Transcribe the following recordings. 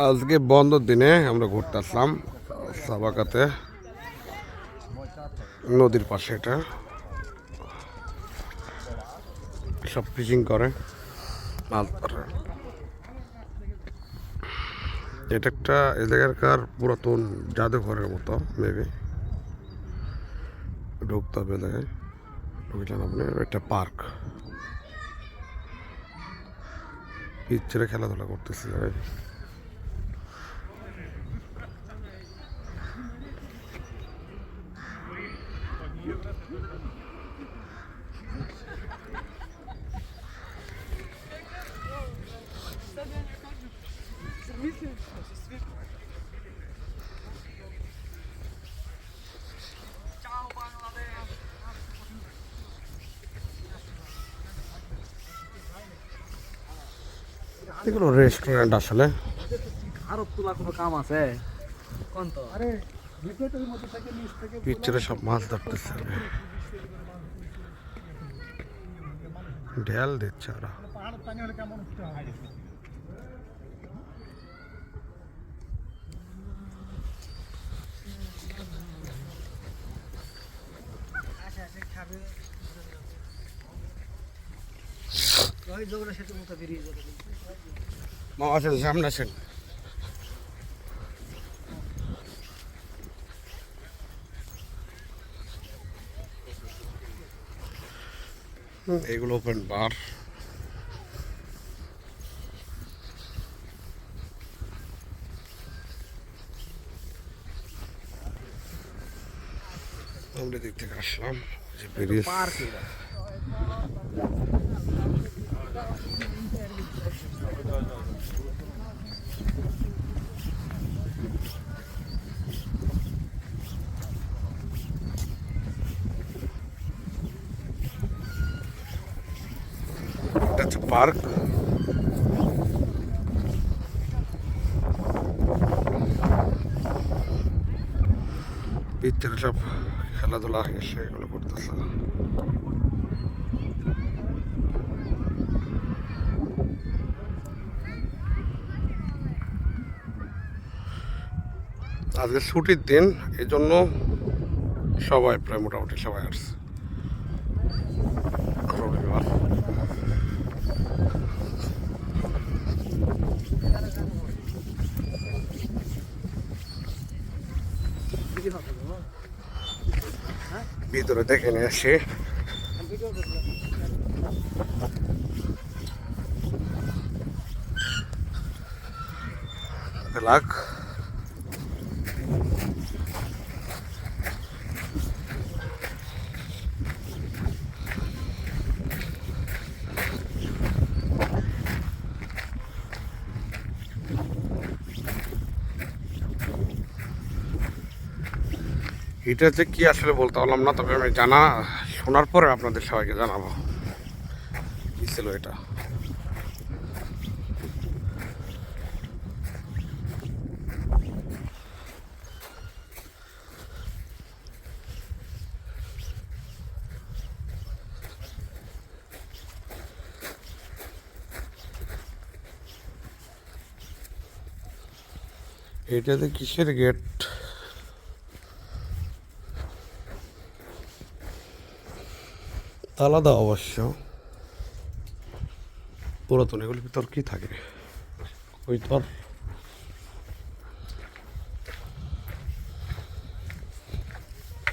আজকে বন্ধ দিনে আমরা ঘুরতে আসলাম সাবাকাতে, নদীর পাশে। এটা সব ফিশিং করে, মাছ ধরে। এটা একটা এ জায়গাকার পুরাতন জাদুঘরের মতো, মেবি। ঢুকতে হবে জায়গায়, ঢুকলেন আপনি। একটা পার্ক, পিচ্ছেরে খেলাধুলা করতেছে জায়গায়। এগুলো রেস্টুরেন্ট আসলে। আরো তোলা কোনো কাম আছে কোন তো? আরে পিচ্ছেরে সব মাছ ধরতেছে, ঢেল দিচ্ছে ওরা। মা আসেন, সামনে আসেন। এগুলো ওপেন বার। আমরা দিক থেকে আসলাম, যে ব্রিজ। এটা হচ্ছে পার্ক। পিচ্ছেরা সব খেলাধুলা এসে এগুলো করতেছে। আজকে ছুটির দিন, এই জন্য সবাই প্রায় মোটামুটি সবাই আসছে। রবিবার। ভিতরে দেখে নিয়ে আসি। লাখ এটা যে কি আসলে বলতে পারলাম না, তবে আমি শোনার পরে আপনাদের সবাইকে জানাবো কি ছিল এটা। এটাতে কিসের গেট? আলাদা অবশ্য, পুরাতন। এগুলোর ভিতর কি থাকে ওই তোর?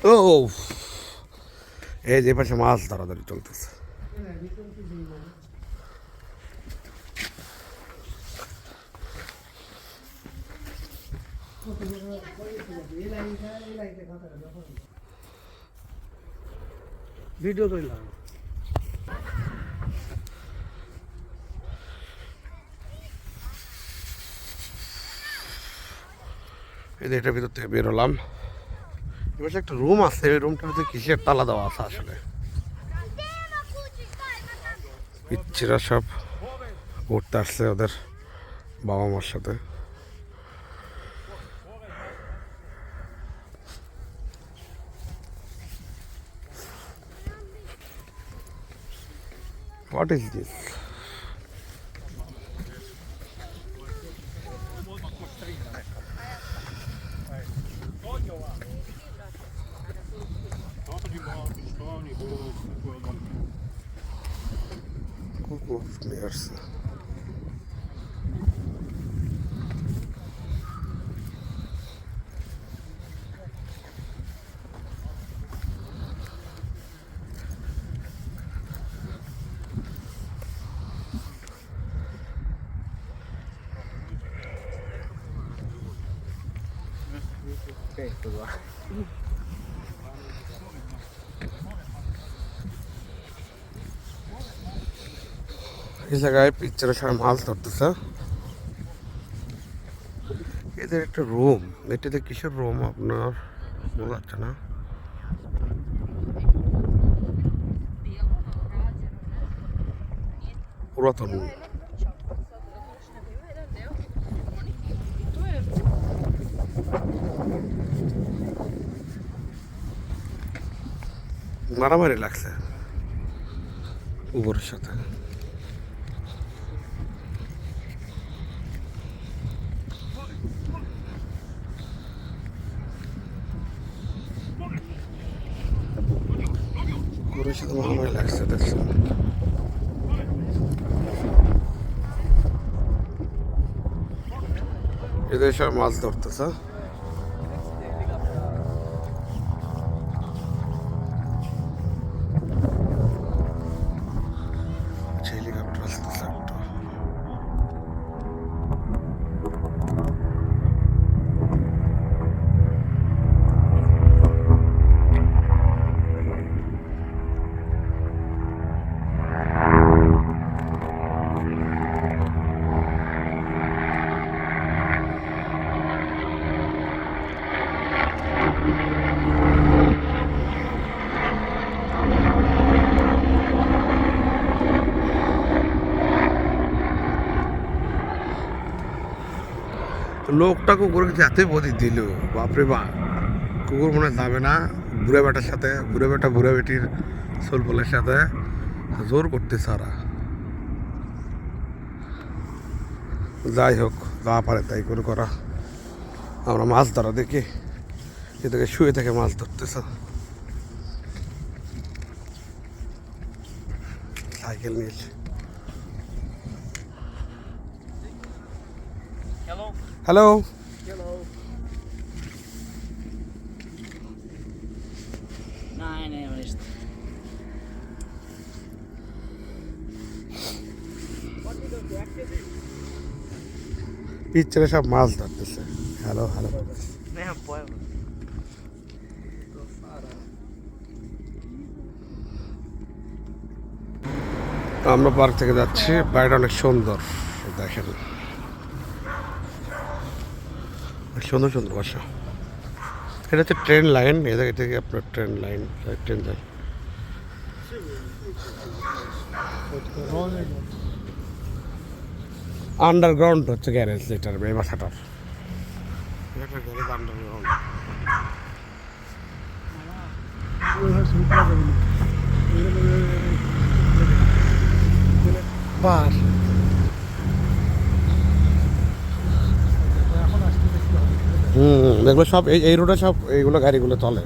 ও, এই যে পাশে মাছ ধরাধরি চলতেছে। ভিডিও কইলাম। এই যে এটার ভিতর থেকে বেরোলাম। এবার একটা রুম আছে, ওই রুমটার ভিতরে কিসের তালা দেওয়া আছে আসলে। পিচ্ছিরা সব ঘুরতে আসছে ওদের বাবা মার সাথে। What is this? আসছে। এই জায়গায় পিকচারের সবাই মাছ ধরতেছে। এদের একটা রুম, এটাতে কিসের রুম আপনার বোঝা যাচ্ছে না। পুরাতন মারামারি লাগছে উপরের সাথে। উপরের সাথে মারামারি লাগছে দেখছেন। এদের সব মাছ ধরতেছে। হেলিকপ্টার আসতেছে একটা। লোকটা কুকুরকে যাতে বদি দিল, বাপরে বাপ, কুকুর মনে হয় যাবে না। বুড়া বেটার সাথে, বুড়া বেটা বুড়া বেটির সোলপলের সাথে জোর করতে সারা। যাই হোক, যা পারে তাই করে করা। আমরা মাছ ধরা দেখি, এদিকে শুয়ে থেকে মাছ ধরতেছ। সাইকেল নিয়েছে। Hello, Nej, nej, men just. পিকচারে সব মাছ ধরতেছে। Hello hello, Nej, han får även. আমরা পার্ক থেকে যাচ্ছি। বাইরে অনেক সুন্দর, দেখেন সুন্দর সুন্দর বাসা। এটা হচ্ছে ট্রেন লাইন, এ জায়গা থেকে আপনার ট্রেন লাইন, ট্রেন যায়। আন্ডারগ্রাউন্ড হচ্ছে গ্যারেজ, এটার এই বাসাটার গ্যারেজ আন্ডারগ্রাউন্ড। বার এগুলো সব এই রোডে সব এইগুলো গাড়িগুলো চলে,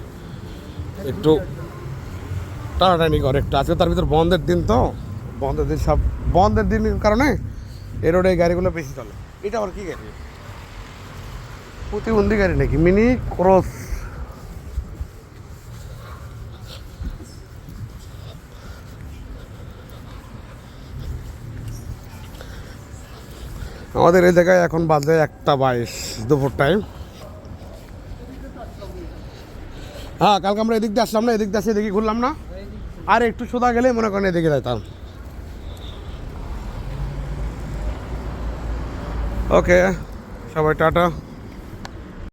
একটু টানাটানি করে একটু। আজকে তার ভিতর বন্ধের দিন, তো বন্ধের দিন, সব বন্ধের দিনের কারণে এই রোডে এই গাড়িগুলো বেশি চলে। এটা আবার কি গাড়ি? প্রতিবন্ধী গাড়ি নাকি? Mini cross. আমাদের এই জায়গায় এখন বাজে 1:22 দুপুর টাইম। হ্যাঁ, কালকে আমরা এদিক দিয়ে আসলাম না, এদিক দিয়ে আসে এদিকে ঘুরলাম না, আর একটু সোজা গেলে মনে করেন এদিকে যাইতাম। ওকে, সবাই টাটা।